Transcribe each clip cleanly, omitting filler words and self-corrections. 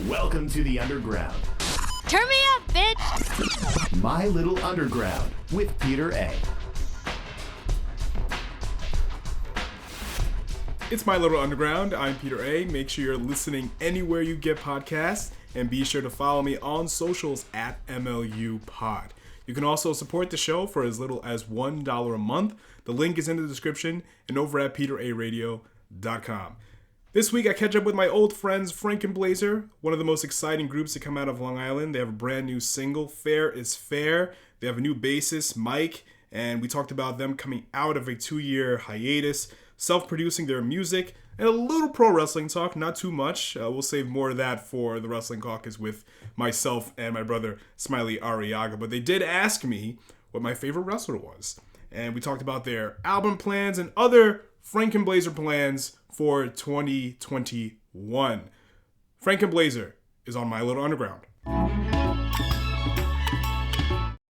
Welcome to the Underground. Turn me up, bitch! My Little Underground with Peter A. It's My Little Underground. I'm Peter A. Make sure you're listening anywhere you get podcasts, and be sure to follow me on socials at MLUpod. You can also support the show for as little as $1 a month. The link is in the description and over at peteraradio.com. This week, I catch up with my old friends Frankenblazer, one of the most exciting groups to come out of Long Island. They have a brand new single, Fair is Fair. They have a new bassist, Mike, and we talked about them coming out of a 2-year hiatus, self-producing their music, and a little pro wrestling talk, not too much. We'll save more of that for the Wrestling Caucus with myself and my brother, Smiley Arriaga. But they did ask me what my favorite wrestler was. And we talked about their album plans and other Frankenblazer plans for 2021. Frankenblazer is on My Little Underground.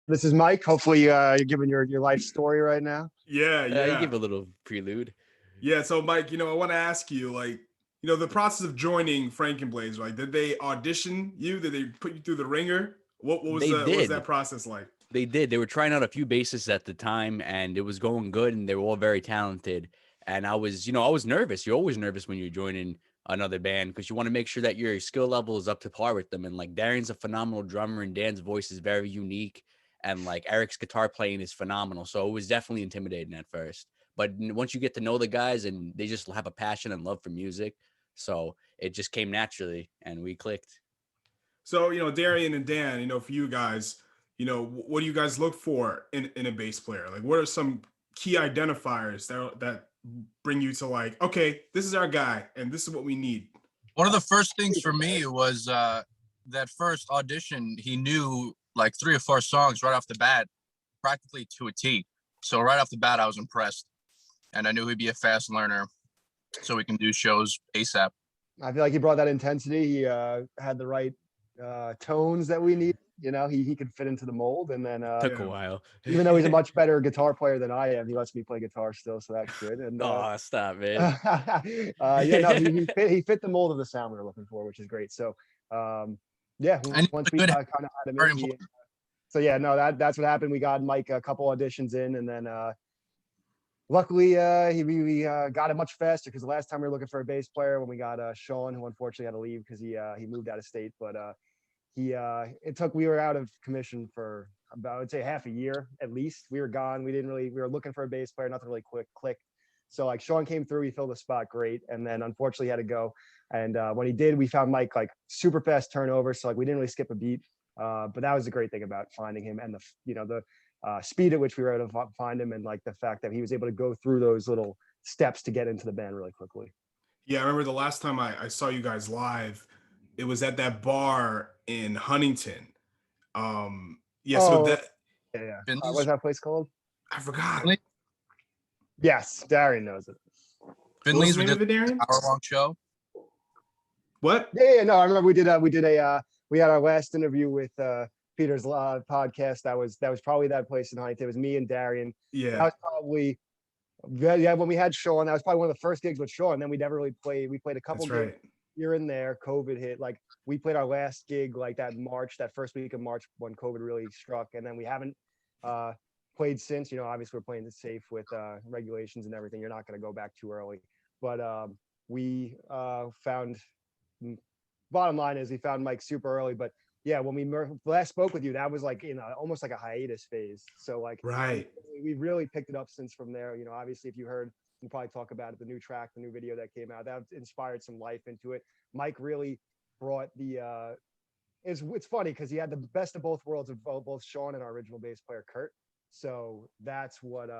This is Mike. Hopefully you're giving your life story right now. Yeah. You give a little prelude. Yeah, so Mike, I want to ask you, the process of joining Frankenblazer, did they audition you? Did they put you through the ringer? What was that process like? They did. They were trying out a few bassists at the time, and it was going good, and they were all very talented. And I was nervous. You're always nervous when you're joining another band because you want to make sure that your skill level is up to par with them. And Darian's a phenomenal drummer, and Dan's voice is very unique, and Eric's guitar playing is phenomenal. So it was definitely intimidating at first. But once you get to know the guys, and they just have a passion and love for music, so it just came naturally, and we clicked. So, Darian and Dan, for you guys, what do you guys look for in a bass player? What are some key identifiers that bring you to okay, this is our guy, and this is what we need? One of the first things for me was that first audition. He knew 3 or 4 songs right off the bat, practically to a T. So right off the bat, I was impressed. And I knew he'd be a fast learner, so we can do shows ASAP. I feel like he brought that intensity. He had the right tones that we need. He could fit into the mold. And then took a while. Even though he's a much better guitar player than I am, he lets me play guitar still, so that's good. And stop, man. He fit the mold of the sound we were looking for, which is great. So once we kind of had him in, that's what happened. We got Mike a couple auditions in, and then luckily, we got it much faster because the last time we were looking for a bass player, when we got Sean, who unfortunately had to leave because he moved out of state. But we were out of commission for about, I would say, half a year at least. We were gone. We were looking for a bass player, nothing really clicked. So Sean came through, he filled the spot great, and then unfortunately he had to go. And when he did, we found Mike super fast turnover, so we didn't really skip a beat. But that was the great thing about finding him, and the speed at which we were able to find him, and the fact that he was able to go through those little steps to get into the band really quickly. Yeah, I remember the last time I saw you guys live, it was at that bar in Huntington. What's that place called? I forgot. Yes, Darian knows it. Finley's, we did an hour-long show. What? Yeah, no, I remember we had our last interview with Peter's podcast. That was probably that place in Huntington. It was me and Darian. Yeah. That was probably when we had Sean. That was probably one of the first gigs with Sean. Then we never really played. We played a couple gigs here and there. COVID hit. We played our last gig that first week of March when COVID really struck, and then we haven't played since. Obviously we're playing it safe with regulations and everything. You're not going to go back too early, but we found. Bottom line is we found Mike super early, but yeah, when we last spoke with you, that was in almost like a hiatus phase. So right, we really picked it up since from there. Obviously, if you heard, we'll probably talk about it, the new track, the new video that came out, that inspired some life into it. Mike really brought the. It's funny because he had the best of both worlds of both Sean and our original bass player Kurt. So that's what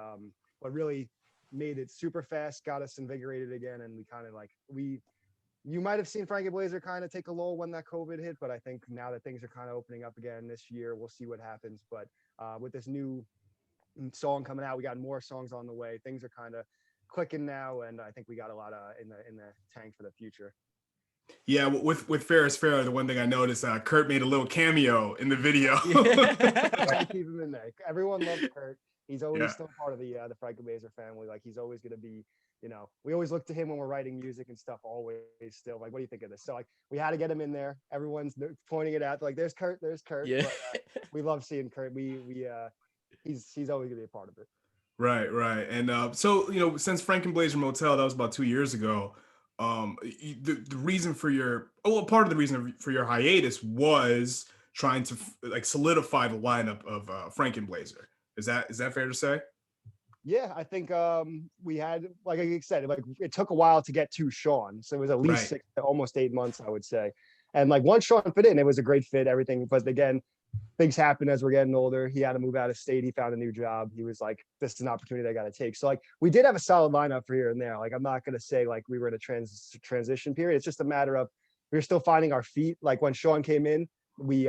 really made it super fast, got us invigorated again, and we kind of You might have seen Frankenblazer kind of take a lull when that COVID hit, but I think now that things are kind of opening up again this year, we'll see what happens. But with this new song coming out, we got more songs on the way. Things are kind of clicking now, and I think we got a lot in the tank for the future. Yeah, with Fair is Fair, the one thing I noticed, Kurt made a little cameo in the video. I keep him in there. Everyone loves Kurt. He's always still part of the Frankenblazer family. He's always going to be we always look to him when we're writing music and stuff, always still like, what do you think of this? So like we had to get him in there. Everyone's pointing it out. They're like, there's Kurt. Yeah. But we love seeing Kurt. He's always gonna be a part of it. Right. And so, since Frankenblazer Motel, that was about 2 years ago. The reason for part of the reason for your hiatus was trying to like solidify the lineup of Frankenblazer. Is that fair to say? Yeah, I think we had, like I said, like it took a while to get to Sean, so it was at least 6 to almost 8 months, I would say. And like once Sean fit in, it was a great fit. Everything, but again, things happen as we're getting older. He had to move out of state. He found a new job. He was like, this is an opportunity I got to take. So like we did have a solid lineup for here and there. Like I'm not gonna say like we were in a transition period. It's just a matter of we were still finding our feet. Like when Sean came in, we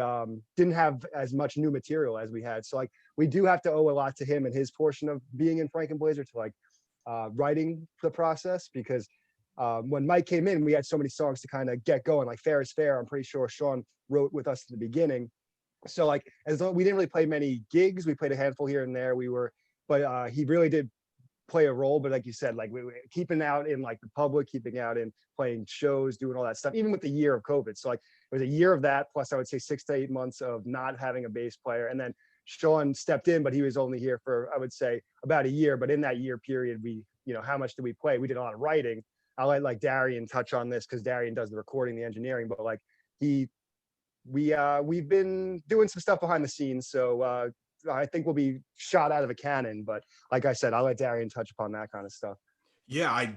didn't have as much new material as we had. So like we do have to owe a lot to him and his portion of being in Frankenblazer to like writing the process, because when Mike came in, we had so many songs to kind of get going. Like Fair is Fair, I'm pretty sure Sean wrote with us at the beginning. So like as though we didn't really play many gigs, we played a handful here and there. But he really did play a role. But like you said, like we were keeping out in like the public, keeping out in playing shows, doing all that stuff, even with the year of COVID. So like it was a year of that, plus I would say 6 to 8 months of not having a bass player. And then Sean stepped in, but he was only here for, I would say, about a year. But in that year period, how much did we play? We did a lot of writing. I'll let like Darian touch on this because Darian does the recording, the engineering, but like we've been doing some stuff behind the scenes. So I think we'll be shot out of a cannon. But like I said, I'll let Darian touch upon that kind of stuff. Yeah,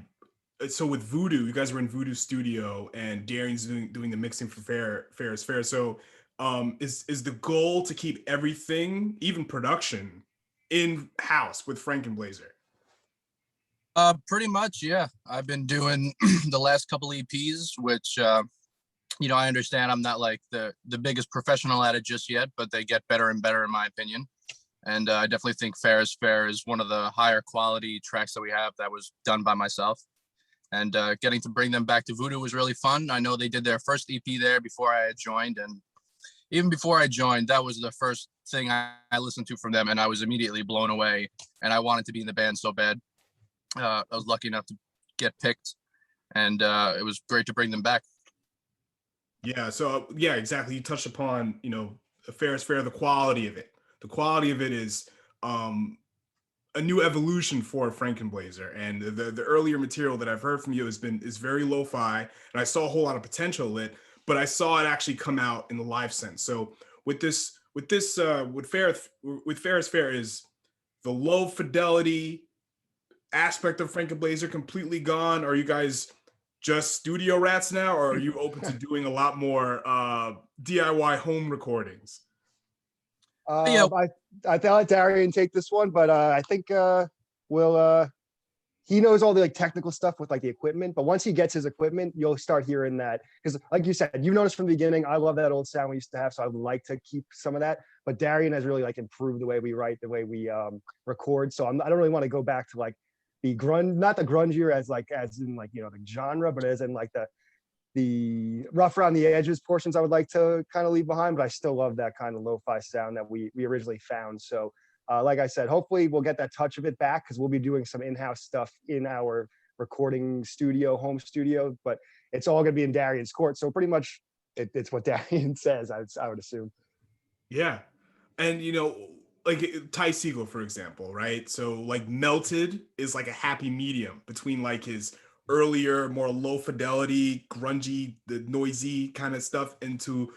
so with Voodoo, you guys were in Voodoo Studio, and Darian's doing the mixing for Fair is Fair. So is the goal to keep everything, even production, in house with Frankenblazer? Pretty much, yeah. I've been doing the last couple EPs, which I understand I'm not like the biggest professional at it just yet, but they get better and better in my opinion. And I definitely think Fair is Fair is one of the higher quality tracks that we have that was done by myself. And getting to bring them back to Voodoo was really fun. I know they did their first EP there before I had joined. And even before I joined, that was the first thing I listened to from them. And I was immediately blown away. And I wanted to be in the band so bad. I was lucky enough to get picked. And it was great to bring them back. Yeah, so yeah, exactly. You touched upon, Fair is Fair, the quality of it. The quality of it is a new evolution for Frankenblazer, and the earlier material that I've heard from you is very lo-fi, and I saw a whole lot of potential in it, but I saw it actually come out in the live sense. So with Fair is Fair, is the low fidelity aspect of Frankenblazer completely gone? Are you guys just studio rats now, or are you open to doing a lot more DIY home recordings? I thought Darian take this one, but I think he knows all the like technical stuff with like the equipment, but once he gets his equipment, you'll start hearing that, because like you said, you've noticed from the beginning, I love that old sound we used to have, so I would like to keep some of that, but Darian has really like improved the way we write, the way we record. So I don't really want to go back to like the not the grungier as in like, the genre, but as in like the rough around the edges portions I would like to kind of leave behind, but I still love that kind of lo-fi sound that we originally found. So like I said, hopefully we'll get that touch of it back, because we'll be doing some in-house stuff in our recording studio, home studio, but it's all going to be in Darian's court. So pretty much it's what Darian says, I would assume. Yeah. And, like Ty Segall, for example, right? So like Melted is like a happy medium between like his earlier, more low fidelity, grungy, the noisy kind of stuff into,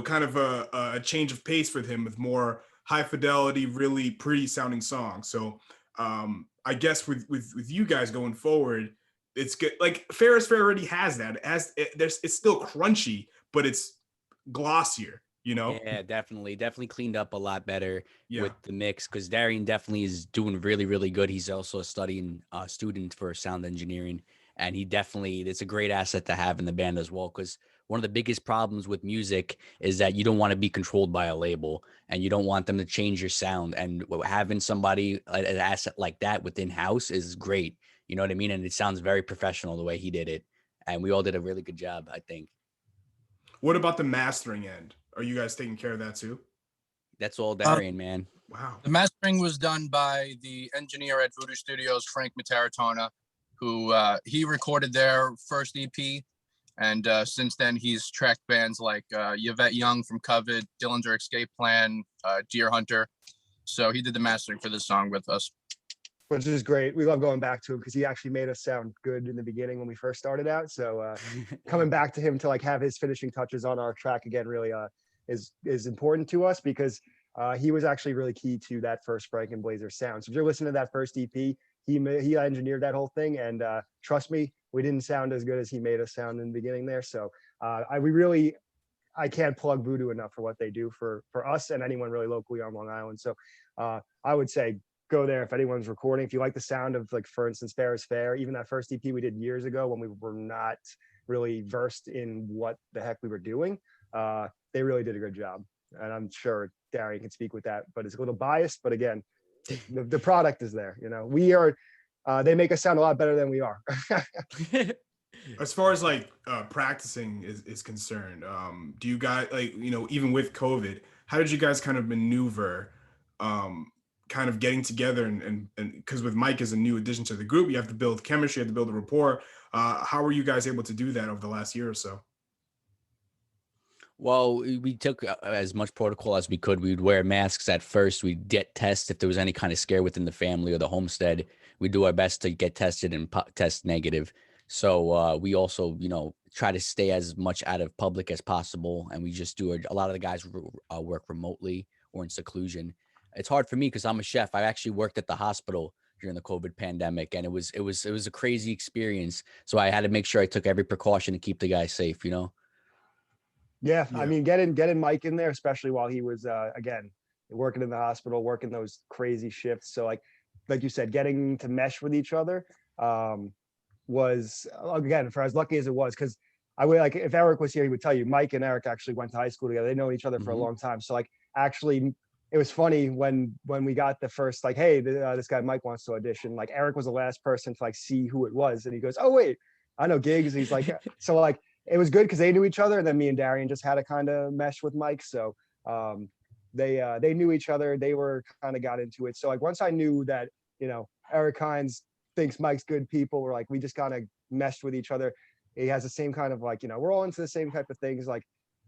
kind of a change of pace for him with more high fidelity, really pretty sounding songs. So I guess with you guys going forward, it's good. Like Fair is Fair already has that. It's still crunchy, but it's glossier. Yeah, definitely cleaned up a lot better with the mix, because Darian definitely is doing really, really good. He's also a studying student for sound engineering, and it's a great asset to have in the band as well, because one of the biggest problems with music is that you don't want to be controlled by a label, and you don't want them to change your sound, and having somebody, an asset like that within house is great. You know what I mean? And it sounds very professional the way he did it, and we all did a really good job, I think. What about the mastering end? Are you guys taking care of that too? That's all Darian, man. Wow. The mastering was done by the engineer at Voodoo Studios, Frank Mataratona, who he recorded their first EP. And since then, he's tracked bands like Yvette Young from Covet, Dillinger Escape Plan, Deer Hunter. So he did the mastering for this song with us. Which is great. We love going back to him because he actually made us sound good in the beginning when we first started out. So coming back to him to like have his finishing touches on our track again really is important to us because he was actually really key to that first Frankenblazer sound. So if you're listening to that first EP, he engineered that whole thing, and trust me, we didn't sound as good as he made us sound in the beginning there. So I can't plug Voodoo enough for what they do for us and anyone really locally on Long Island. So I would say go there if anyone's recording. If you like the sound of, like, for instance, Fair is Fair, even that first EP we did years ago when we were not really versed in what the heck we were doing, they really did a good job. And I'm sure Darian can speak with that, but it's a little biased. But again, the product is there. You know, we are. They make us sound a lot better than we are. As far as like practicing is concerned, do you guys, like, you know, even with COVID, how did you guys kind of maneuver kind of getting together and because with Mike as a new addition to the group, you have to build chemistry, you have to build a rapport. How were you guys able to do that over the last year or so? Well, we took as much protocol as we could. We'd wear masks at first. We'd get tests if there was any kind of scare within the family or the homestead. We'd do our best to get tested and test negative. So we also, you know, try to stay as much out of public as possible. And we just do a lot of the guys work remotely or in seclusion. It's hard for me because I'm a chef. I actually worked at the hospital during the COVID pandemic, and it was a crazy experience. So I had to make sure I took every precaution to keep the guys safe, you know? Yeah, I mean, getting Mike in there, especially while he was again working in the hospital, working those crazy shifts. So like you said, getting to mesh with each other was, again, for as lucky as it was, because I would, like, if Eric was here, he would tell you Mike and Eric actually went to high school together. They know each other for a long time. So like, actually, it was funny when we got the first, like, hey, this guy Mike wants to audition. Like, Eric was the last person to like see who it was, and he goes, oh wait, I know gigs. He's like, so like. It was good because they knew each other, and then me and Darian just had to kind of mesh with Mike. So they knew each other. They were kind of got into it. So like once I knew that, you know, Eric Hines thinks Mike's good people, we're like, we just kind of meshed with each other. He has the same kind of, like, you know, we're all into the same type of things. Like,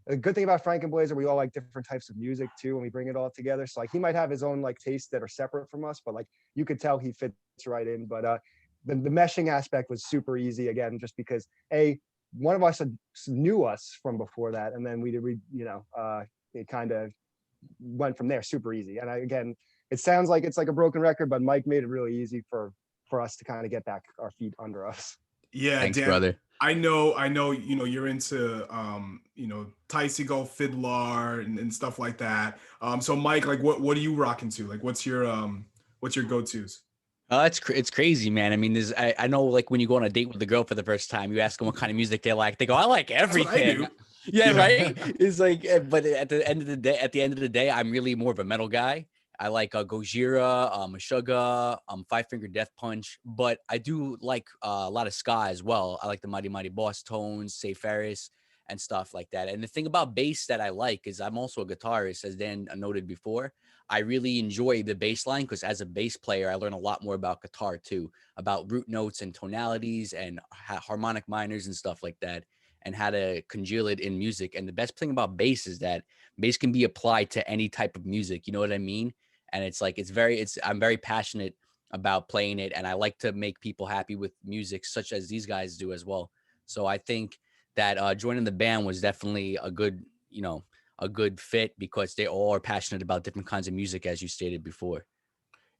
a good thing about Frankenblazer, we all like different types of music too, and we bring it all together. So like he might have his own like tastes that are separate from us, but like you could tell he fits right in. But the meshing aspect was super easy, again, just because one of us knew us from before that, and then we it kind of went from there, super easy. And again, it sounds like it's like a broken record, but Mike made it really easy for us to kind of get back our feet under us. Yeah, thanks, Dan, brother. I know, you know, you're into you know, Ty Segall fiddler and stuff like that. So Mike, like, what are you rocking to? Like, what's your go-tos? It's crazy, man. I mean, I know, like, when you go on a date with a girl for the first time, you ask them what kind of music they like. They go, I like everything. Yeah, right. It's like, but at the end of the day, I'm really more of a metal guy. I like Gojira, Meshuggah, Five Finger Death Punch, but I do like a lot of ska as well. I like the Mighty Mighty Boss Tones, Say Ferris, and stuff like that. And the thing about bass that I like is I'm also a guitarist, as Dan noted before. I really enjoy the bass line because as a bass player, I learn a lot more about guitar too, about root notes and tonalities and harmonic minors and stuff like that, and how to congeal it in music. And the best thing about bass is that bass can be applied to any type of music. You know what I mean? And it's like, I'm very passionate about playing it, and I like to make people happy with music such as these guys do as well. So I think that joining the band was definitely a good fit because they all are passionate about different kinds of music, as you stated before.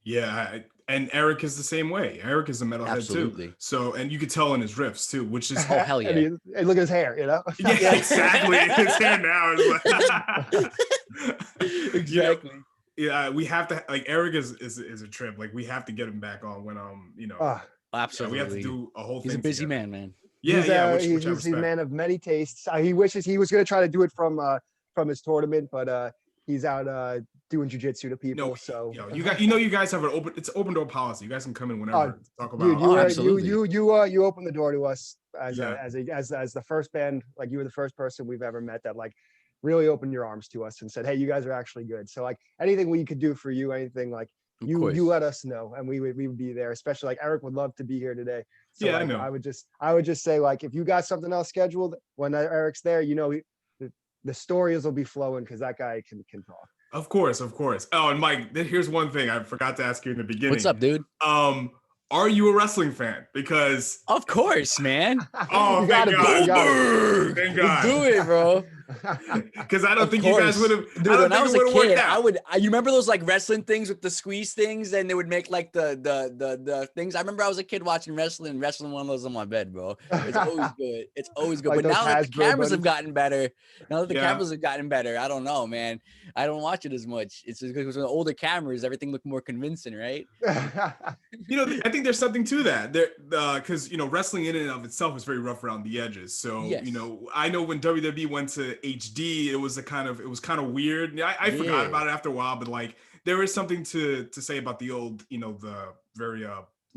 Yeah, and Eric is the same way. Eric is a metalhead too. So, and you could tell in his riffs too, which is oh hell yeah. I mean, and look at his hair, you know. Yeah, exactly. His hair now is like exactly. You know, yeah, we have to, like, Eric is a trip. Like, we have to get him back on when you know. Absolutely. Yeah, we have to do a whole thing. He's a busy together. man. Yeah, he's a man of many tastes. He wishes he was going to try to do it from his tournament, but he's out doing jujitsu to people. No, so you guys have it's open door policy. You guys can come in whenever to talk about. Dude, you open the door to us as the first band. Like, you were the first person we've ever met that like really opened your arms to us and said, hey, you guys are actually good. So like anything we could do for you, anything, like, you let us know, and we would be there. Especially like Eric would love to be here today. So Yeah, like, I know. I would just say, like, if you got something else scheduled when Eric's there, the stories will be flowing because that guy can talk. Of course. Oh, and Mike, here's one thing I forgot to ask you in the beginning. What's up, dude? Are you a wrestling fan? Because of course, man. Oh, thank God. Thank God. Let's do it, bro. Because I don't think you guys would have. Dude, when I was a kid, you remember those like wrestling things with the squeeze things, and they would make like the things. I remember I was a kid watching wrestling one of those on my bed, bro. It's always good. It's always good. Like, but now that the cameras have gotten better, I don't know, man. I don't watch it as much. It's because with older cameras, everything looked more convincing, right? I think there's something to that. Because wrestling in and of itself is very rough around the edges. So yes. I know when WWE went to HD, it was kind of weird. I forgot about it after a while, but like there is something to say about the old, the very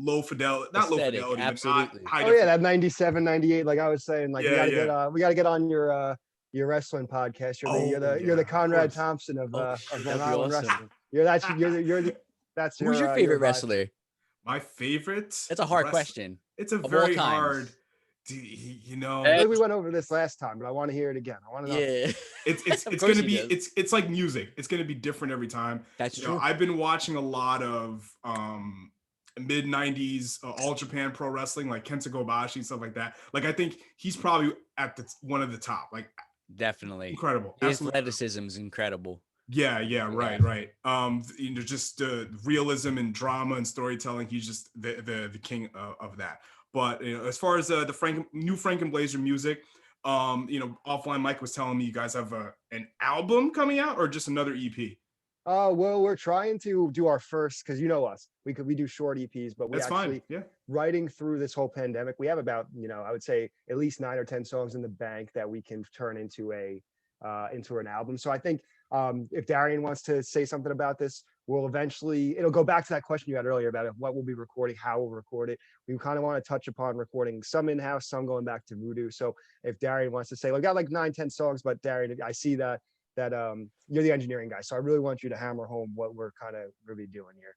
low fidelity, not aesthetic, low fidelity, absolutely. That 97, 98, like I was saying, like we gotta get on your wrestling podcast. You're the Conrad Thompson of Long Island wrestling. That's who's your favorite wrestler? My favorite? It's a hard question. It's a very hard. Maybe we went over this last time, but I want to hear it again. I want to know. Yeah, it's gonna be it's like music. It's gonna be different every time. That's true. I've been watching a lot of mid 90s All Japan Pro Wrestling, like Kenta Kobashi and stuff like that. Like I think he's probably at one of the top. Like definitely incredible. His athleticism is incredible. Yeah, right. Just realism and drama and storytelling. He's just the king of that. But as far as the new Frankenblazer music, offline Mike was telling me you guys have an album coming out or just another EP. Well, we're trying to do our first, because you know us, we do short EPs, but we writing through this whole pandemic, we have about I would say at least 9 or 10 songs in the bank that we can turn into an album. So I think if Darian wants to say something about this, it'll go back to that question you had earlier about what we'll be recording, how we'll record it. We kind of want to touch upon recording some in-house, some going back to Voodoo. So if Darian wants to say, we got like 9, 10 songs, but Darian, I see that you're the engineering guy. So I really want you to hammer home what we're kind of really doing here.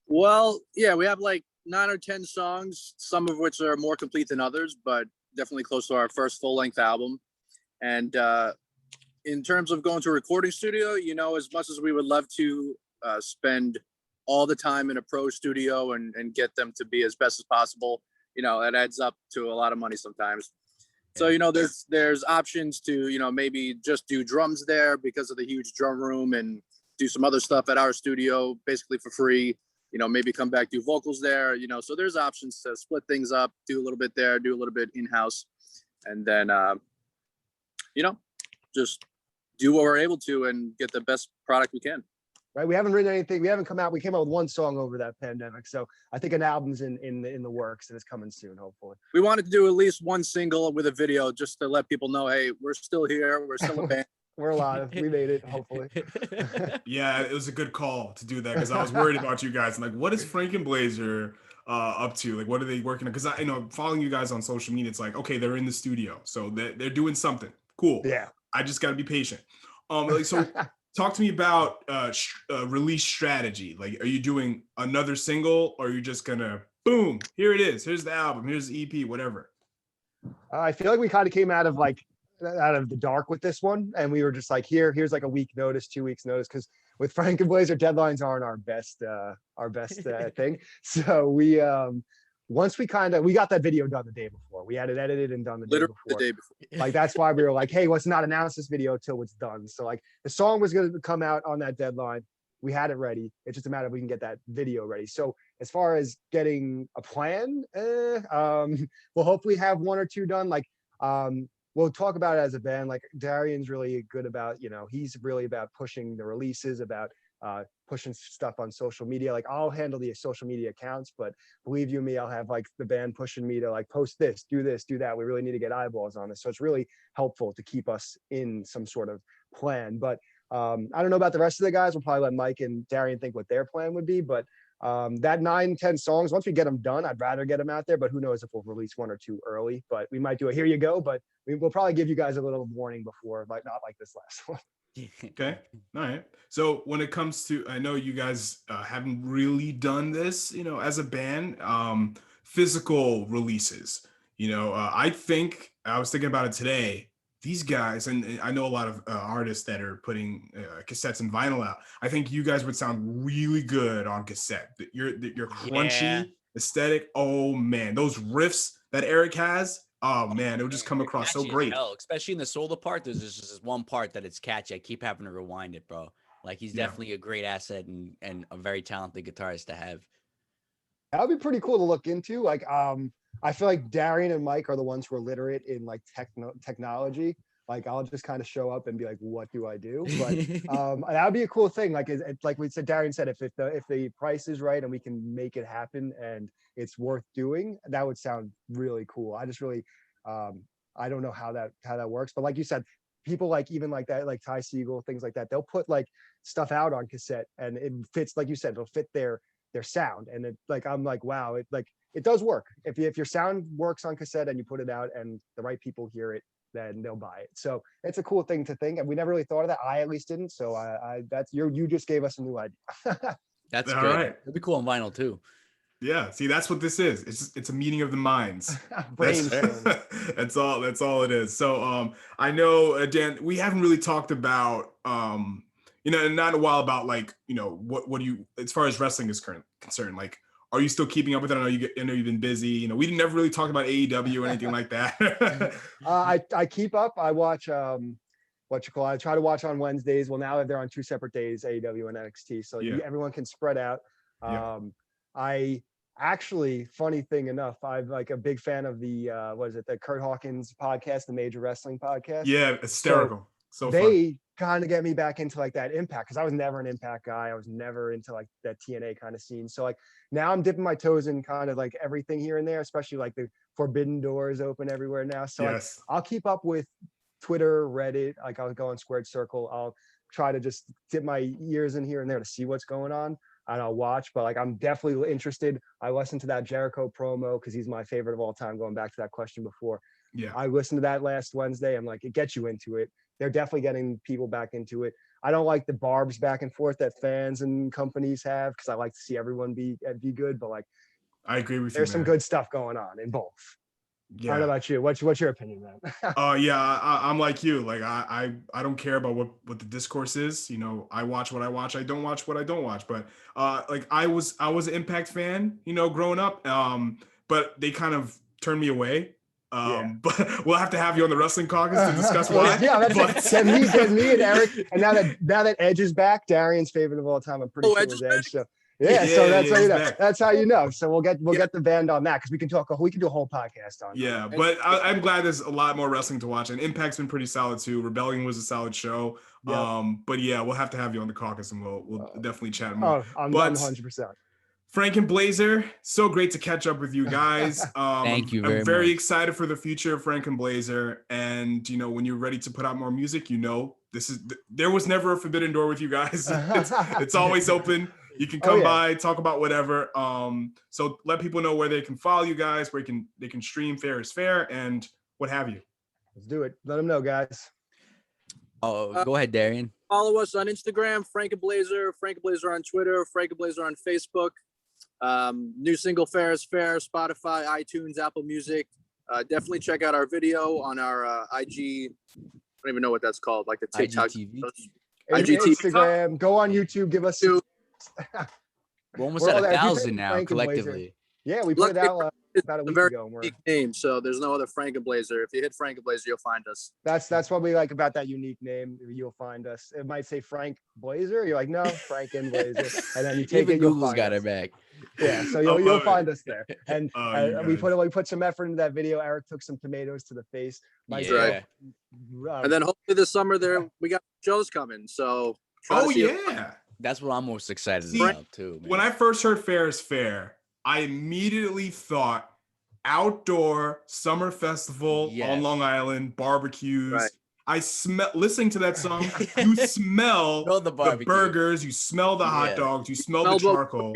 Well, yeah, we have like 9 or 10 songs, some of which are more complete than others, but definitely close to our first full-length album. And in terms of going to a recording studio, as much as we would love to spend all the time in a pro studio and get them to be as best as possible, it adds up to a lot of money sometimes. So, there's options to, maybe just do drums there because of the huge drum room and do some other stuff at our studio, basically for free, maybe come back, do vocals there, so there's options to split things up, do a little bit there, do a little bit in-house, and then, just do what we're able to and get the best product we can. Right. We haven't written anything. We haven't come out. We came out with one song over that pandemic. So I think an album's in the works and it's coming soon, hopefully. We wanted to do at least one single with a video just to let people know, hey, we're still here. We're still a band. We're alive. We made it, hopefully. Yeah, it was a good call to do that because I was worried about you guys. Like, what is Frankenblazer up to? Like, what are they working on? Because following you guys on social media, it's like, okay, they're in the studio. So they're doing something. Cool. Yeah. I just got to be patient. So talk to me about release strategy. Like, are you doing another single or are you just gonna boom, here it is, here's the album, here's the EP, whatever? I feel like we kind of came out of the dark with this one, and we were just like, here's like a week notice, 2 weeks notice, because with Frankenblazer, deadlines aren't our best thing. So we once we got that video done the day before. We had it edited and done the day before. Like, that's why we were like, hey, let's not announce this video till it's done. So like the song was going to come out on that deadline. We had it ready. It's just a matter of we can get that video ready. So as far as getting a plan, we'll hopefully have 1 or 2 done. Like, we'll talk about it as a band. Like, Darian's really good about, he's really about pushing the releases, about pushing stuff on social media. Like, I'll handle the social media accounts, but believe you me, I'll have like the band pushing me to like post this, do that. We really need to get eyeballs on this. So it's really helpful to keep us in some sort of plan. But I don't know about the rest of the guys. We'll probably let Mike and Darian think what their plan would be. But that 9, 10 songs, once we get them done, I'd rather get them out there, but who knows if we'll release 1 or 2 early. But we might do a here you go, but we'll probably give you guys a little warning before, like not like this last one. Okay. All right. So when it comes to, I know you guys haven't really done this, as a band, physical releases. I think I was thinking about it today. These guys, and I know a lot of artists that are putting cassettes and vinyl out. I think you guys would sound really good on cassette. Your crunchy aesthetic. Oh man, those riffs that Eric has. Oh man, it would just come across so great. Hell, especially in the solo part, there's just this one part that it's catchy. I keep having to rewind it, bro. Like he's definitely a great asset and a very talented guitarist to have. That would be pretty cool to look into. Like, I feel like Darian and Mike are the ones who are literate in like technology. Like, I'll just kind of show up and be like, "What do I do?" But that would be a cool thing. Like, it's like we said, Darian said, if the price is right and we can make it happen and it's worth doing, that would sound really cool. I just really, I don't know how that works. But like you said, people like even like that, like Ty Segall, things like that, they'll put like stuff out on cassette and it fits, like you said, it'll fit their sound. And it like, I'm like, wow, it does work. If your sound works on cassette and you put it out and the right people hear it, then they'll buy it. So it's a cool thing to think. And we never really thought of that. I at least didn't. So you just gave us a new idea. That's all good. Right. It'd be cool on vinyl too. Yeah. See, that's what this is. It's a meeting of the minds. That's all it is. So, I know, Dan, we haven't really talked about, not in a while about like, what do you, as far as wrestling is concerned, like, are you still keeping up with it? I know you've been busy. We never really talked about AEW or anything like that. I keep up. I watch I try to watch on Wednesdays. Well, now they're on 2 separate days, AEW and NXT, so everyone can spread out. I actually, funny thing enough, I'm like a big fan of the the Kurt Hawkins podcast, the Major Wrestling Podcast. Yeah, hysterical. So they kind of get me back into like that Impact, because I was never an Impact guy. I was never into like that TNA kind of scene. So like now I'm dipping my toes in kind of like everything here and there, especially like the Forbidden Doors open everywhere now. So like, I'll keep up with Twitter, Reddit. Like I'll go on Squared Circle. I'll try to just dip my ears in here and there to see what's going on, and I'll watch. But like I'm definitely interested. I listened to that Jericho promo because he's my favorite of all time. Going back to that question before. Yeah, I listened to that last Wednesday. I'm like, it gets you into it. They're definitely getting people back into it. I don't like the barbs back and forth that fans and companies have, because I like to see everyone be good. But like, I agree with you. There's some good stuff going on in both. Yeah. I don't know about you. What's your opinion, man? I'm like you. Like I don't care about what the discourse is. I watch what I watch. I don't watch what I don't watch. But like I was an Impact fan, growing up. But they kind of turned me away. But we'll have to have you on the Wrestling Caucus to discuss why. Get me and Eric. And now that Edge is back, Darian's favorite of all time. I'm pretty sure it was Edge. So so that's how you know. That's how you know. So we'll get the band on that, because we can do a whole podcast on. Yeah, but I'm glad there's a lot more wrestling to watch, and Impact's been pretty solid too. Rebellion was a solid show. But yeah, we'll have to have you on the caucus, and we'll definitely chat more. I'm 100%. Frankenblazer, so great to catch up with you guys. Thank you very much. I'm very excited for the future of Frankenblazer, and when you're ready to put out more music, there was never a forbidden door with you guys. It's always open. You can come by, talk about whatever. So let people know where they can follow you guys, where they can stream Fair is Fair and what have you. Let's do it. Let them know, guys. Oh, go ahead, Darian. Follow us on Instagram, Frankenblazer on Twitter, Frankenblazer on Facebook. New single Fair is Fair, Spotify, iTunes, Apple Music. Definitely check out our video on our IG. I don't even know what that's called, like the TikTok. Instagram. Go on YouTube. Give us. We're almost at 1,000 now collectively. Yeah, we put it out about a week ago. Unique name, so there's no other Frankenblazer. If you hit Frankenblazer, you'll find us. That's what we like about that unique name. You'll find us. It might say Frank Blazer. You're like, no, Frankenblazer, and then you take it. Google's got it back. Yeah, so you'll find us there. And we put some effort into that video. Eric took some tomatoes to the face. And then hopefully this summer we got shows coming. So that's what I'm most excited about too, man. When I first heard Fair is Fair, I immediately thought outdoor summer festival on Long Island, barbecues. Right. I smell, listening to that song, you smell the burgers, you smell the hot dogs, you smell the charcoal.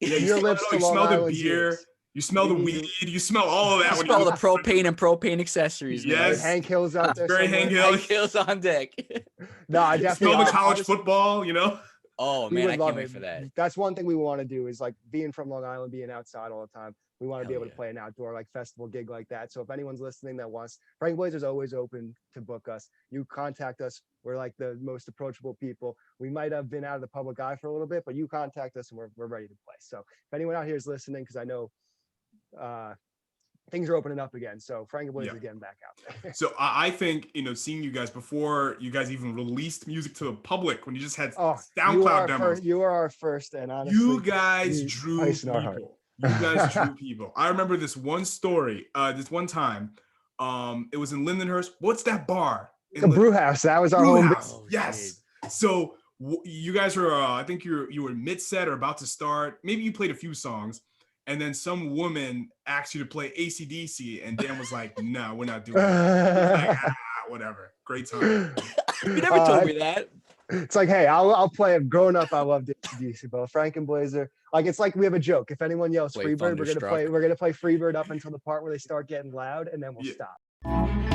Your lips you smell the beer. You smell the weed. You smell all of that. You smell the propane and propane accessories. Yes. Hank Hill's out there. Very Hank Hill. Hank Hill's on deck. No, I definitely smell the college football, you know? Oh, man, I can't wait for that. That's one thing we want to do is like being from Long Island, being outside all the time. We want to be Hell able to play an outdoor like festival gig like that. So if anyone's listening that wants, Frankenblazer's always open to book us. You contact us. We're like the most approachable people. We might have been out of the public eye for a little bit, but you contact us and we're ready to play. So if anyone out here is listening, because I know things are opening up again. So Frankenblazer is getting back out there. So I think, seeing you guys before you guys even released music to the public, when you just had SoundCloud demos. You are our first, and honestly, you guys drew people. You guys drew people. I remember this one story, this one time. It was in Lindenhurst. What's that bar? The Brew House. That was our home base. Yes. So you guys were, I think you were mid-set or about to start. Maybe you played a few songs. And then some woman asked you to play AC/DC, and Dan was like, "No, we're not doing it." Like, whatever. Great time. You never told me that. It's like, hey, I'll play it. Growing up, I loved AC/DC, but Frankenblazer, like it's like we have a joke. If anyone yells Freebird, we're gonna play Freebird up until the part where they start getting loud, and then we'll stop.